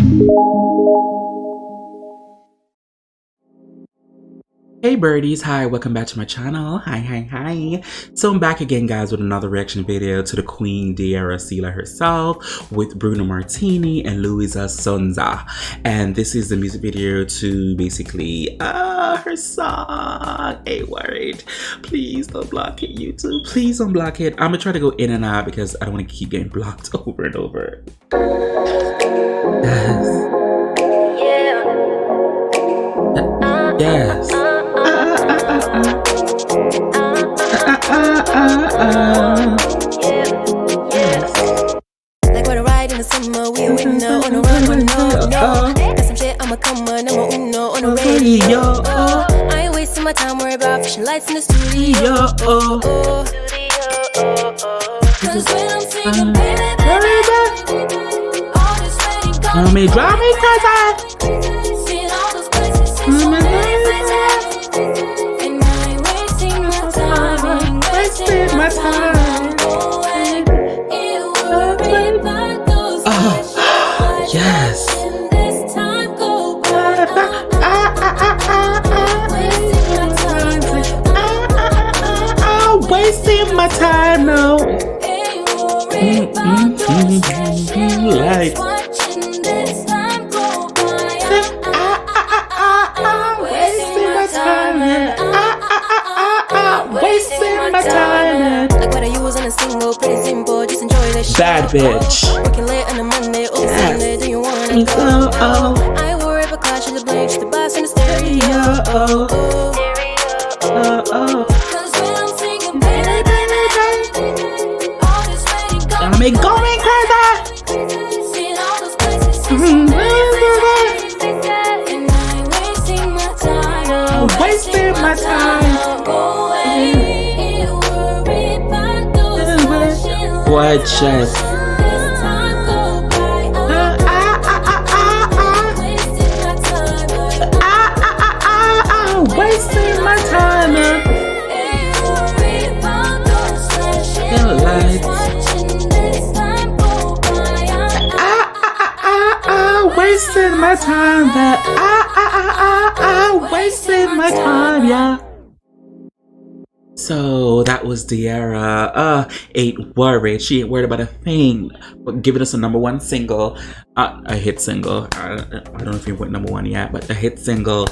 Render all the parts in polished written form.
Hey birdies, hi, welcome back to my channel. Hi. So I'm back again, guys, with another reaction video to the Queen Diarra Sila herself with Bruno Martini and Luisa Sonza. And this is the music video to basically her song, Ain't Worried. Please don't block it, YouTube. Please don't block it. I'm gonna try to go in and out because I don't want to keep getting blocked over and over. Yes. Like what a ride in the summer, we win on a run, no. Got some shit, I'ma come on, number uno on the radio. I ain't wasting my time worried about flashing lights in the studio. Cause when I'm singing, baby, all this rain got me drive me crazy. Seeing all those places, seeing so many faces, and I ain't wasting my time, ain't wasting my time. Yes. This time go by. Wasting my time now. Like Watching this time go by. wasting my time. Wasting my time. Like what I use on a single, pretty simple, just enjoy the shit. Bad bitch. Working late on a Monday, over Sunday, do you wanna Me go? so, I ain't worried about caution, the blame, just the box in the stereo. Cause when I'm singing, baby, all this rain got I'm going crazy. seeing all those places, seeing so many faces, and I ain't wasting my time. Wasting my time. Go away, ain't worried about those questions. Gorgeous. This time go by. Wasting my time. Wasting my time. Ain't worried about those flashing lights. Watching this time go by. Wasting my time. Wasting my time, yeah. So that was Diarra. Ain't Worried. She ain't worried about a thing. But giving us a #1 single, a hit single. I don't know if it went #1 yet, but a hit single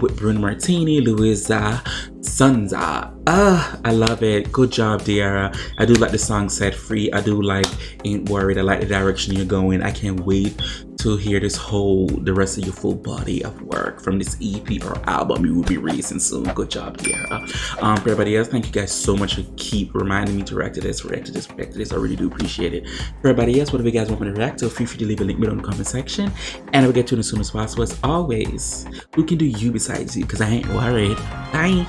with Bruno Martini, Luisa Sonza. I love it. Good job, Diarra. I do like the song Set Free. I do like Ain't Worried. I like the direction you're going. I can't wait to hear the rest of your full body of work from this EP or album you will be releasing soon. Good job, Diarra. For everybody else, thank you guys so much for keep reminding me to react to this. I really do appreciate it. For everybody else, whatever you guys want me to react to, feel free to leave a link below in the comment section, and I will get to it as soon as possible. As always, who can do you besides you? Because I ain't worried. Bye.